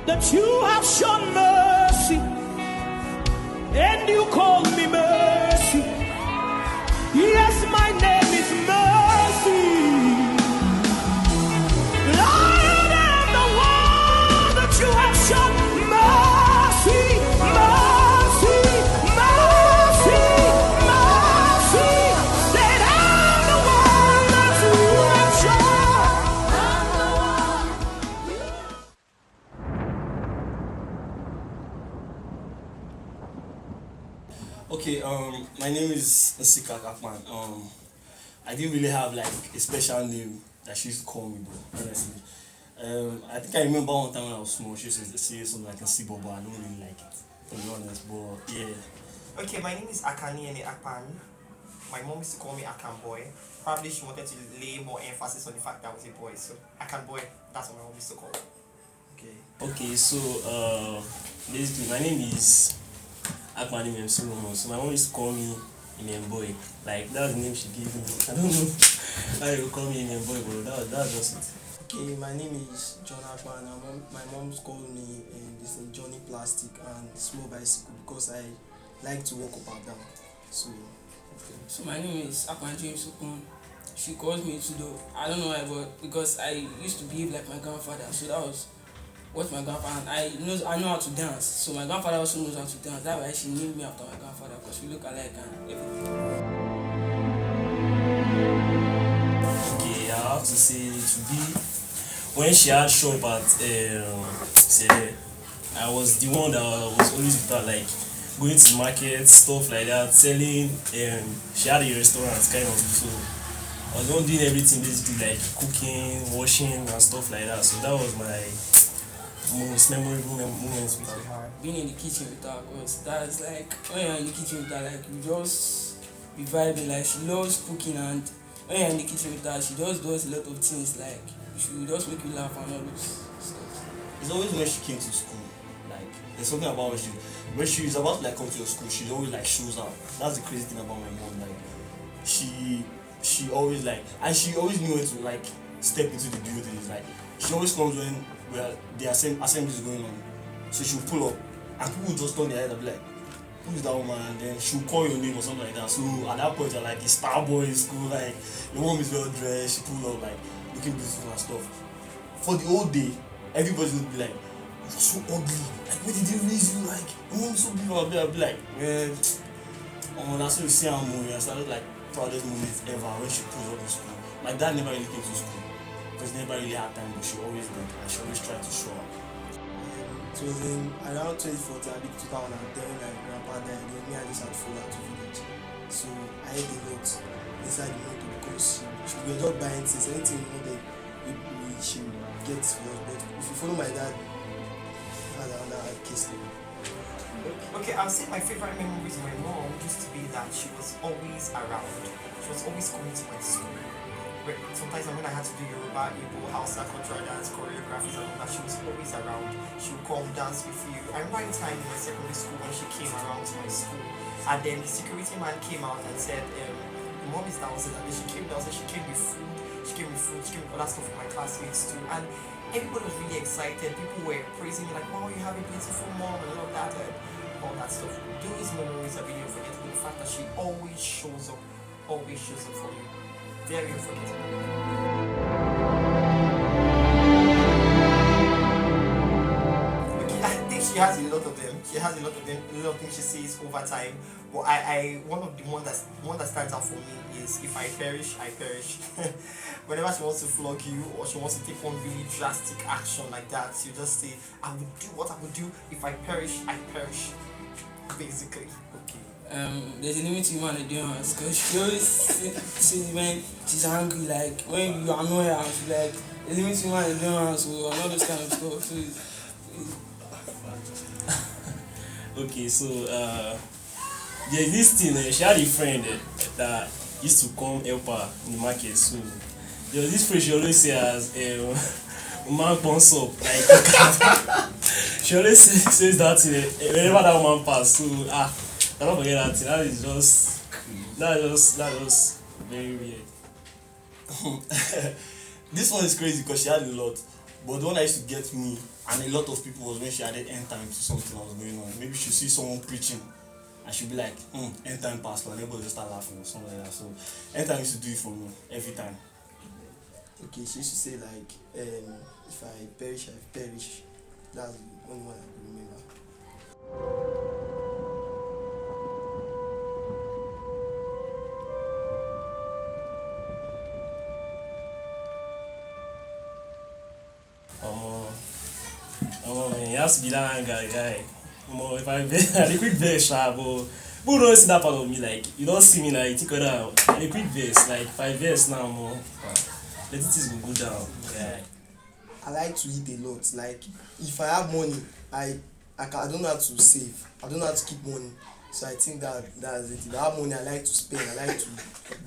that you have shown mercy, and you call me mercy. Yes, my name is Mercy. Lord, I'm the one that you have shown mercy, mercy, mercy, mercy. That I'm the one that you have shown. Okay, my name is Nsika Akpan. I didn't really have like a special name that she used to call me, bro, honestly. I think I remember one time when I was small, she used to say something like a Sibo, but I don't really like it, to be honest, but yeah. Okay, my name is Akani Ene Akpan. My mom used to call me Akan Boy. Probably she wanted to lay more emphasis on the fact that I was a boy, so Akan Boy, that's what my mom used to call me. Okay, so basically my name is Akpan Imem Solomon. So my mom used to call me Imem Boy. Like that's the name she gave me. I don't know how you call me Imem Boy, bro. That's just it. Okay, my name is John Akpan. My mom's called me this thing Johnny Plastic and Small Bicycle because I like to walk up and down. So my name is Akpan James Okun. She calls me Tudo. I don't know why, but because I used to behave like my grandfather, so that was what my grandfather. I know how to dance, so my grandfather also knows how to dance. That's why she named me after my grandfather because we look alike and everything. Okay, I have to say to be when she had shop at say I was the one that was always with her, like going to market, stuff like that, selling. She had a restaurant kind of, so I was the one doing everything basically, like cooking, washing and stuff like that. So that was my most memorable moments with her. Being in the kitchen with her, because that's like when you're in the kitchen with her, like you just be vibing. Like she loves cooking, and when you're in the kitchen with her, she just does a lot of things. Like she will just make you laugh and all those stuff. It's always when she came to school, like there's something about when she is about to like come to your school, she always like shows up. That's the crazy thing about my mom. Like she always like, and she always knew when to like step into the buildings. Like she always comes when the assembly is going on, so she'll pull up and people will just turn their head and be like, who's that woman? And then she'll call your name or something like that. So at that point you're like a star boy in school, like your mom is well dressed, she pull up like looking beautiful and stuff. For the whole day everybody would be like, you're so ugly, like where did they raise you, like your mom is so beautiful. I'll be like, man, that's what you see her movie. I started like proudest moments ever when she pulls up in school. My dad never really came to school because he never really had time, but she always did, and she always tried to show up. it was in around 2014, I think 2010, my grandpa died. Then me, I just had to follow her to village. So I ate a lot inside the motor because she was just buying things. Anything we wanted, she would get for us. But if you follow my dad, that's another case. Okay, I'll say my favorite memories of my mom used to be that she was always around. She was always coming to my school. Sometimes when I had to do Yoruba, Igbo, Hausa, cultural dance, choreographies and all that, she was always around. She would come dance with you. I remember a time in my secondary school when she came around to my school, and then the security man came out and said, the mom is downstairs, and then she came downstairs, she came with food, she came with other stuff for my classmates too. And everybody was really excited. People were praising me like, wow, you have a beautiful mom and all that and all that stuff. Those memories are really unforgettable. The fact that she always shows up for you. Very unforgettable. Okay, I think she has a lot of them. A lot of things she says over time. But one of the one that stands out for me is, if I perish, I perish. Whenever she wants to flog you or she wants to take one really drastic action like that, she just say, I would do what I would do. If I perish, I perish. Basically. Okay. There's a limit to human endurance because she always says when she's angry, like when you annoy her, she's like, there's a limit to human endurance or all those kind of stuff. So Okay, so there's this thing. She had a friend that used to come help her in the market. So there was this phrase she always say as "man pons up," like she always says that thing whenever that woman pass. So I don't forget that thing. That is just very weird. This one is crazy because she had a lot, but the one that used to get me And a lot of people was when she added end time to something that was going on. Maybe she see someone preaching and she'll be like, end time pastor, and everybody just start laughing or something like that. So end time used to do it for me every time. Okay, she used to say like, if I perish, I perish. That's the only one I can remember. Oh man, you have to be that guy. If I the quick verse, but who don't see that part of me? Like you don't see me like you think of that. The quick verse, like 5 years now, more. Let it will go down. Yeah. I like to eat a lot. Like if I have money, I don't know how to save. I don't know how to keep money. So I think that's it. If I have money, I like to spend. I like to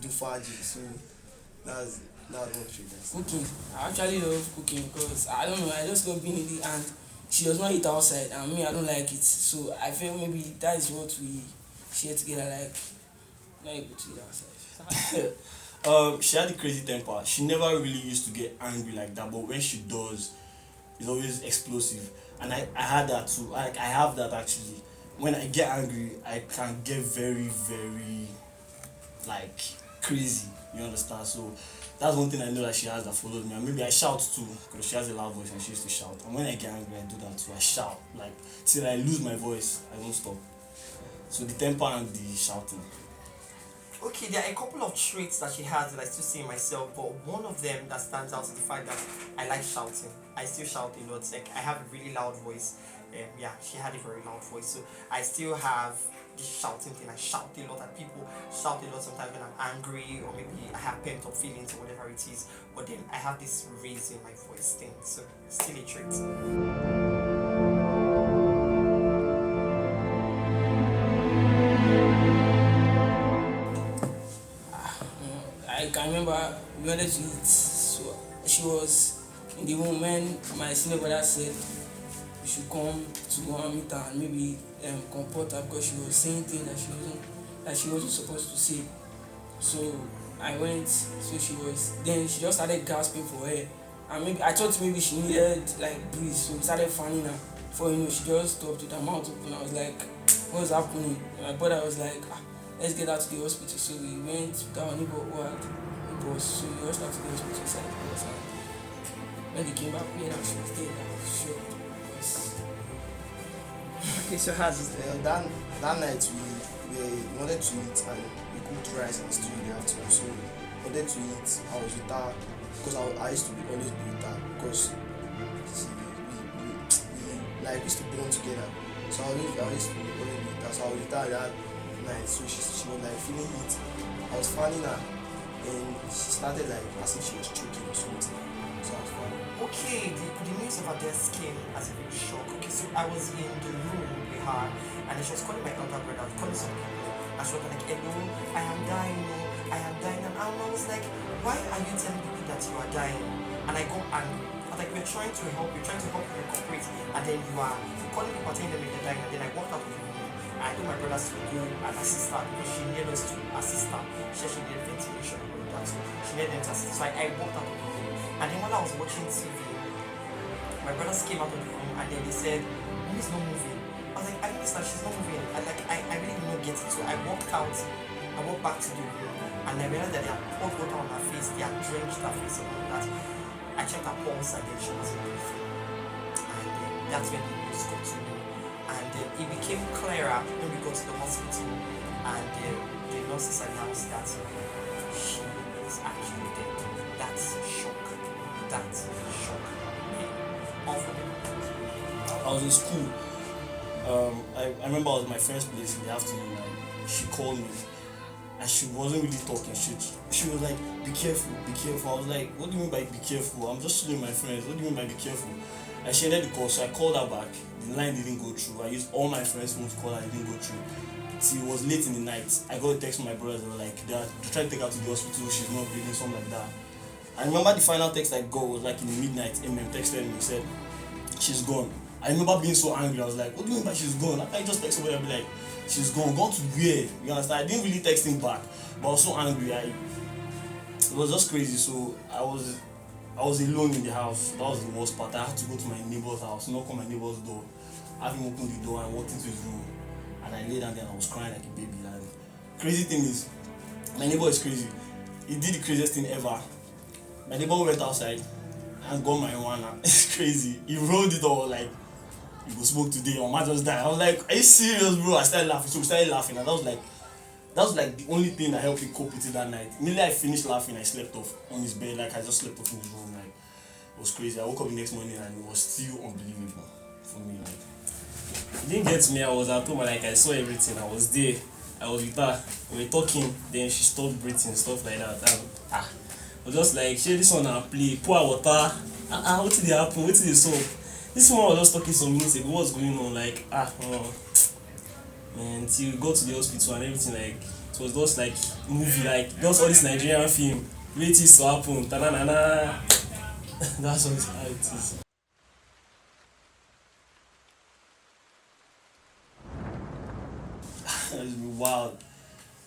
do fudging. So that's one thing. Cooking. I actually love cooking because I don't know, I just love being in the and she does not eat outside and me I don't like it. So I feel maybe that is what we share together, like not able to eat outside. She had a crazy temper. She never really used to get angry like that, but when she does, it's always explosive. And I had that too. I have that actually. When I get angry, I can get very, very like crazy. You understand? So that's one thing I know that she has that follows me. And maybe I shout too, because she has a loud voice and she used to shout. And when I get angry, I do that too. I shout like till I lose my voice. I don't stop. So the temper and the shouting. Okay, there are a couple of traits that she has that I still see in myself, but one of them that stands out is the fact that I like shouting. I still shout a lot. Like I have a really loud voice. Yeah, she had a very loud voice, so I still have this shouting thing. I shout a lot at people, shout a lot sometimes when I'm angry or maybe I have pent up feelings or whatever it is. But then I have this raising my voice thing, so still a trait. I can remember we wanted to eat, so she was in the room when my senior brother said we should come to go and meet her and maybe comport her because she was saying things that she wasn't supposed to say. So I went, so she just started gasping for air. And maybe I thought maybe she needed like breeze, so we started fanning her. Before you know, she just stopped with her mouth open. I was like, what's happening? And my brother was like, let's get her to the hospital. So we went with our neighbor who had a bus. So we rushed her to the hospital inside the bus. And when they came back, we had her, she was dead. I was shocked. Okay, so how's it? That night we wanted to eat and we cooked rice and stew in the afternoon. So we wanted to eat. I was with her because I used to always be with her because we used to bond together. So I used to be always with her. So I was with her that night. So she was like feeling it. I was fanning her and she started like as if she was choking or something. So I was fanning. Okay, the news of her death came as a big shock. Okay, so I was in the room with her and she was calling my elder brother, I was calling some people, and she was like, hello, I am dying, and I was like, why are you telling people that you are dying? And I got angry. I was like, we're trying to help you recuperate, and then you are calling people telling them you're dying, and then I walked out of the room. I told my brothers to go and assist her because she needed us to assist her. She needed ventilation and all that, so she needed them to assist. So I walked out of the room. And then while I was watching TV, my brothers came out of the room and then they said, Mommy's not moving. I was like, I understand, she's not moving. I really did not get it. So I walked out, I walked back to the room and I realized that they had poured water on her face, they had drenched her face and all that. I checked her pulse and then she wasn't breathing. And then that's when the news got to me. And it became clearer when we got to the hospital and the nurses announced that she was actually dead. That's shock. That's shock. I was in school. I remember I was at my friend's place in the afternoon. Like, she called me and she wasn't really talking shit. She was like, be careful, be careful. I was like, what do you mean by be careful? I'm just chilling with my friends. What do you mean by be careful? And she ended the call, so I called her back. The line didn't go through. I used all my friends' phones to call her, it didn't go through. See, it was late in the night. I got a text from my brothers. They were like, they're trying to take her to the hospital. She's not breathing, something like that. I remember the final text I got was like in the midnight. Texted me, said, she's gone. I remember being so angry. I was like, what do you mean by she's gone? I just text somebody and be like, she's gone to where? You understand? I didn't really text him back, but I was so angry. It was just crazy. So I was I was alone in the house. That was the worst part. I had to go to my neighbor's house, knock on my neighbor's door, have him open the door and walked into his room. And I lay down there and I was crying like a baby. And crazy thing is, my neighbor is crazy. He did the craziest thing ever. My neighbor went outside and got marijuana. It's crazy. He rolled it all like, you go smoke today, or man just die. I was like, are you serious, bro? I started laughing. So we started laughing, and that was like the only thing that helped me cope with it that night. Immediately I finished laughing, I slept off on his bed, like I just slept off in his room. Like, it was crazy. I woke up the next morning and it was still unbelievable for me. Like, It didn't get to me. I was at home and like I saw everything. I was there. I was with her. We were talking. Then she stopped breathing, stuff like that. And, I was just like, share this one and play. Pour water. What did they happen? What did they solve? This one was just talking some minutes ago. What's going on? Like, man, till we got to the hospital and everything, like, it was just like movie, like, just all this Nigerian film. Wait till it happen. Ta-na-na-na. That's how it is. it's been wild.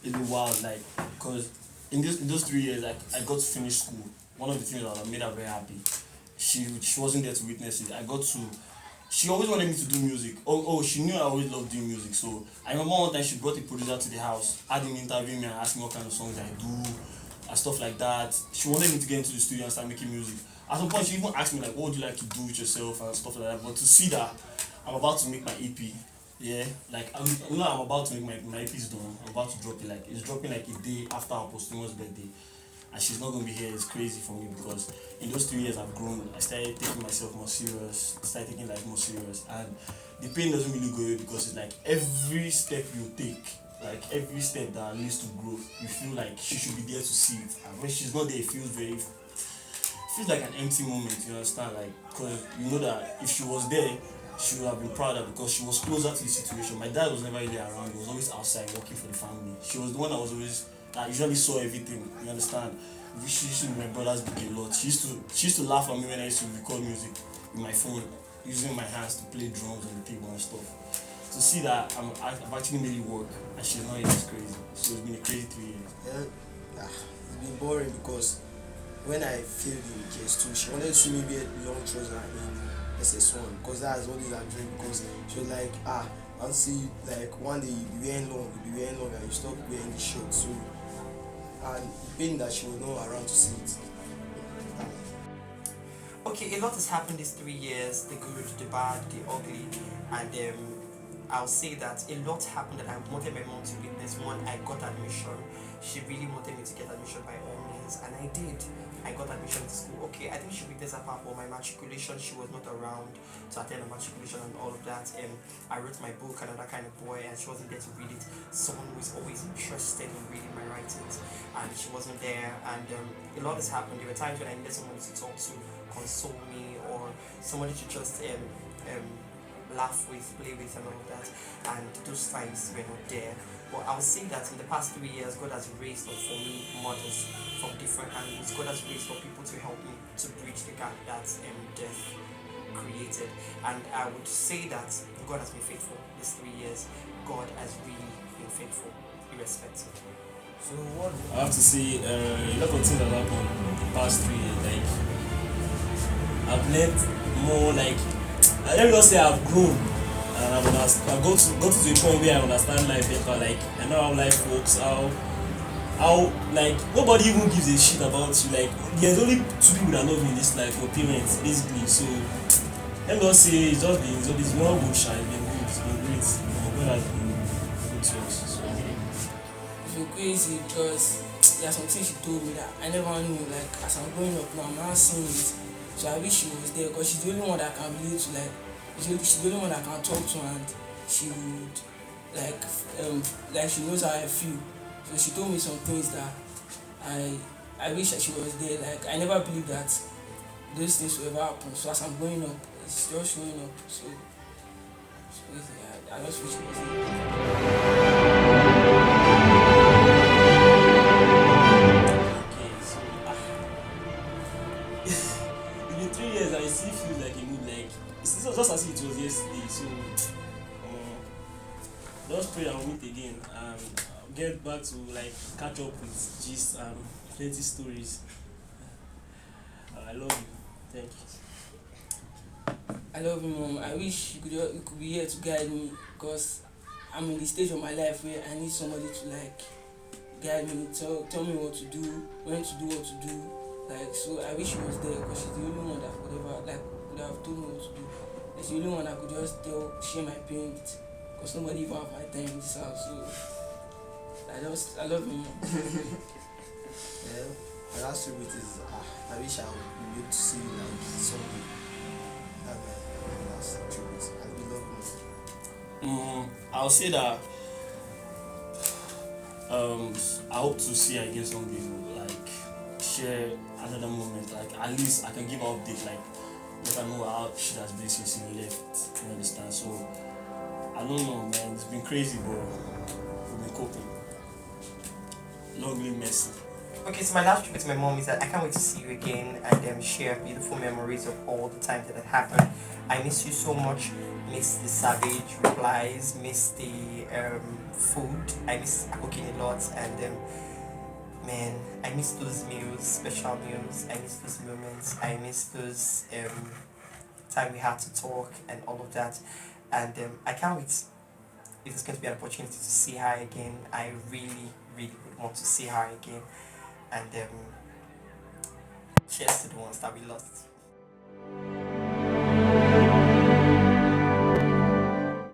It's been wild, like, because in those 3 years, like, I got to finish school. One of the things that made her very happy. She wasn't there to witness it. She always wanted me to do music. She knew I always loved doing music. So I remember one time she brought a producer to the house, had him interview me and ask me what kind of songs I do and stuff like that. She wanted me to get into the studio and start making music. At some point, she even asked me like, what would you like to do with yourself and stuff like that. But to see that I'm about to make my EP, yeah, like I'm about to make my EP is done. I'm about to drop it. Like it's dropping like a day after our posthumous birthday. And she's not gonna be here. It's crazy for me because in those 3 years I've grown. I started taking myself more serious, started taking life more serious, and the pain doesn't really go away because it's like every step you take, like every step that leads to growth, you feel like she should be there to see it. And when she's not there, it feels like an empty moment. You understand? Like because you know that if she was there, she would have been prouder because she was closer to the situation. My dad was never really around. He was always outside working for the family. She was the one that usually saw everything, you understand? She used to be my brother's big a lot. She used to laugh at me when I used to record music with my phone, using my hands to play drums on the table and stuff. To see that I've actually made it work and she's not even crazy. So it's been a crazy 3 years. It's been boring because when I failed in KS2, she wanted to see me wear long trousers in SS1 because that's always her dream. Because she was like, I'll see like one day you'll be wearing long and you stop wearing the short. So and the pain that she was not around to see it. Okay, a lot has happened these 3 years, the good, the bad, the ugly, and I'll say that a lot happened that I wanted my mom to witness. One, I got admission. She really wanted me to get admission by all means, and I did. I got admission to school. Okay, I think she witnessed that part for my matriculation. She was not around to attend the matriculation and all of that. And I wrote my book, Another Kind of Boy, and she wasn't there to read it. Someone who is always interested in reading my writings, and she wasn't there. And a lot has happened. There were times when I needed someone to talk to, console me, or somebody to just laugh with, play with, and all of that. And those times were not there. But I would say that in the past 3 years, God has raised up for me models from different angles. God has raised up people to help me to bridge the gap that death created. And I would say that God has been faithful these 3 years. God has really been faithful, irrespective. So what I have to say, a lot of things have happened in the past 3 years. Like I've learned more. Like let me just say I've grown. And I've got to a point where I understand life better. Like I know how life works, how like nobody even gives a shit about you. Like there's only 2 people that love you in this life, your parents, basically. So let me just say it's more good, it's been good, it's been great. God has been good to us. So It's been crazy because there are some things she told me that I never knew. Like as I'm growing up now, I'm not seeing it. So I wish she was there because she's the only one that can relate to like. She's the only one I can talk to, and she would like she knows how I feel. So she told me some things that I wish that she was there. Like I never believed that those things will ever happen. So as I'm growing up, it's just showing up. So it's crazy. I just wish she was there. okay, so it's been 3 years and it still feels like a mood. Like it's just as if it was yesterday. So just pray and we'll meet again and get back to like catch up with gist and plenty stories. I love you. Thank you. I love you, Mom. I wish you could be here to guide me because I'm in the stage of my life where I need somebody to like guide me, tell me what to do, when to do what to do. Like, so I wish she was there because she's the only one that would have told me what to do. She's the only one that could just share my pain with because nobody even have my time in this house. So I love you, Mom. Yeah, my last tribute is I wish I would be able to see you like someday. That's my last tribute. I will love you. I'll say that I hope to see her again someday. Like share another moment. Like at least I can give her update. Like let her know how she has been since he left. You understand? So I don't know, man. It's been crazy, but we've been coping. Long live Messi. Okay, so my last trip with my mom is that I can't wait to see you again and share beautiful memories of all the time that happened. I miss you so much. Miss the savage replies. Miss the food. I miss cooking a lot and man, I miss those meals, special meals. I miss those moments. I miss those time we had to talk and all of that. And I can't wait if it's going to be an opportunity to see her again. I really, really would want to see her again. And cheers to the ones that we lost.